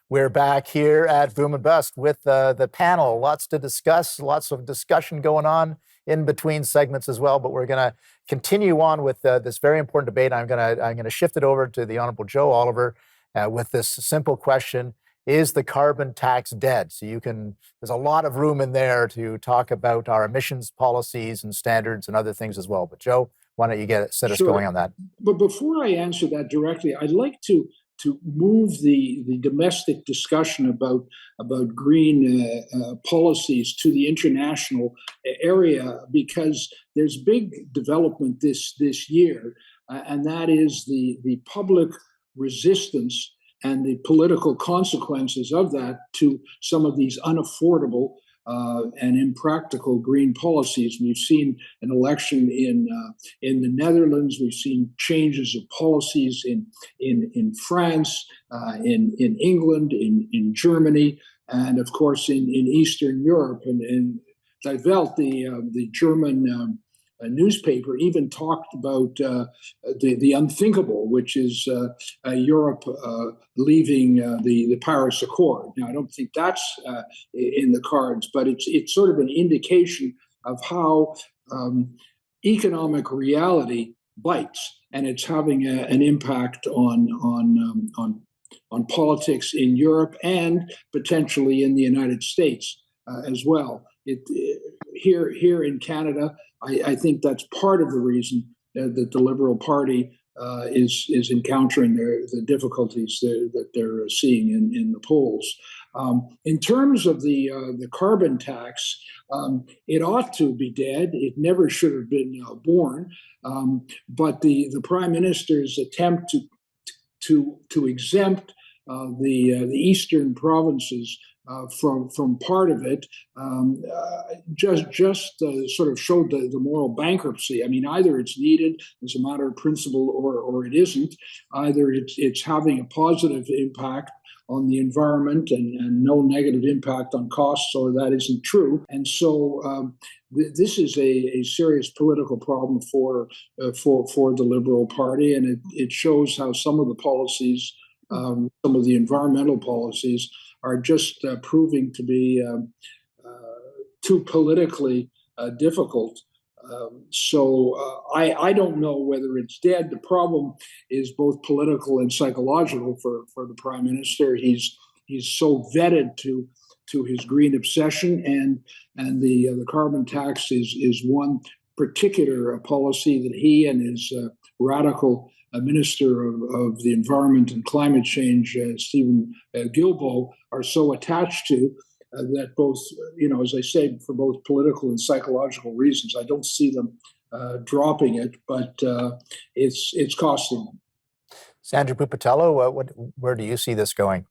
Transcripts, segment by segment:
We're back here at Boom and Bust with the panel. Lots to discuss, lots of discussion going on in between segments as well. But we're going to continue on with this very important debate. I'm going to shift it over to the Honorable Joe Oliver with this simple question: is the carbon tax dead? So there's a lot of room in there to talk about our emissions policies and standards and other things as well. But Joe, why don't you set us going on that? But before I answer that directly, I'd like to move the domestic discussion about green policies to the international area, because there's big development this year, and that is the public resistance and the political consequences of that to some of these unaffordable and impractical green policies. We've seen an election in the Netherlands. We've seen changes of policies in France, in England, in Germany, and of course in Eastern Europe. And Die Welt, the German newspaper, even talked about the unthinkable, which is Europe leaving the Paris Accord. Now, I don't think that's in the cards, but it's sort of an indication of how economic reality bites, and it's having an impact on politics in Europe and potentially in the United States as well. Here in Canada, I think that's part of the reason that the Liberal Party is encountering the difficulties that they're seeing in the polls. In terms of the carbon tax, it ought to be dead. It never should have been born. But the Prime Minister's attempt to exempt the eastern provinces from part of it just sort of showed the moral bankruptcy. I mean, either it's needed as a matter of principle or it isn't. Either it's having a positive impact on the environment and no negative impact on costs, or that isn't true. And so this is a serious political problem for the Liberal Party, and it shows how some of the policies, some of the environmental policies, are just proving to be too politically difficult. So I don't know whether it's dead. The problem is both political and psychological for the Prime Minister. He's so vetted to his green obsession, and the carbon tax is one particular policy that he and his radical Minister of the Environment and Climate Change, Stephen Guilbeault, are so attached to that both, as I say, for both political and psychological reasons, I don't see them dropping it, but it's costing them. Sandra Pupatello, where do you see this going?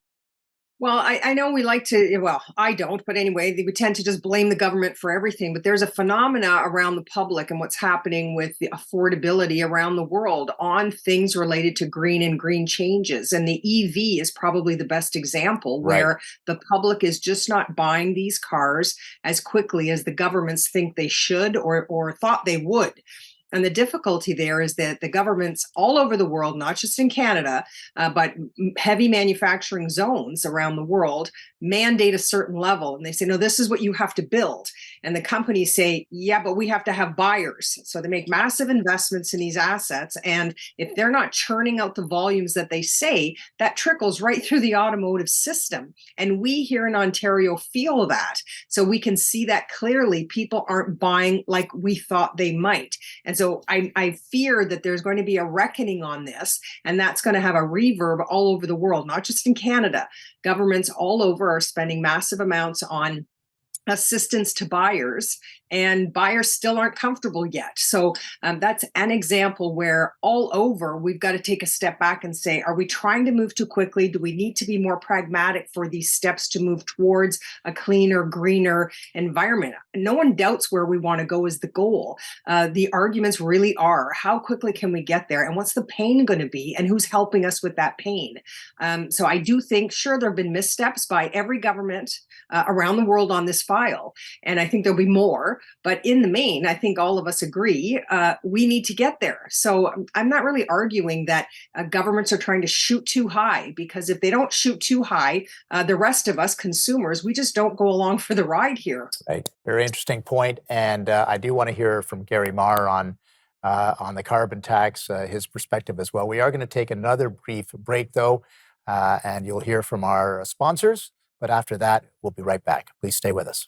Well, I know we like to, well, I don't, but anyway, we tend to just blame the government for everything. But there's a phenomena around the public and what's happening with the affordability around the world on things related to green and green changes. And the EV is probably the best example, where the public is just not buying these cars as quickly as the governments think they should or thought they would. And the difficulty there is that the governments all over the world, not just in Canada, but heavy manufacturing zones around the world, mandate a certain level. And they say, no, this is what you have to build. And the companies say, yeah, but we have to have buyers. So they make massive investments in these assets. And if they're not churning out the volumes that they say, that trickles right through the automotive system. And we here in Ontario feel that. So we can see that clearly. People aren't buying like we thought they might. And so I fear that there's going to be a reckoning on this, and that's going to have a reverb all over the world, not just in Canada. Governments all over are spending massive amounts on assistance to buyers, and buyers still aren't comfortable yet. So that's an example where all over we've got to take a step back and say, are we trying to move too quickly? Do we need to be more pragmatic for these steps to move towards a cleaner, greener environment? No one doubts where we want to go is the goal. The arguments really are, how quickly can we get there? And what's the pain going to be? And who's helping us with that pain? So I do think, sure, there have been missteps by every government around the world on this file. And I think there'll be more. But in the main, I think all of us agree we need to get there. So I'm not really arguing that governments are trying to shoot too high, because if they don't shoot too high, the rest of us consumers, we just don't go along for the ride here. Right. Very interesting point. And I do want to hear from Gary Marr on the carbon tax, his perspective as well. We are going to take another brief break, though, and you'll hear from our sponsors. But after that, we'll be right back. Please stay with us.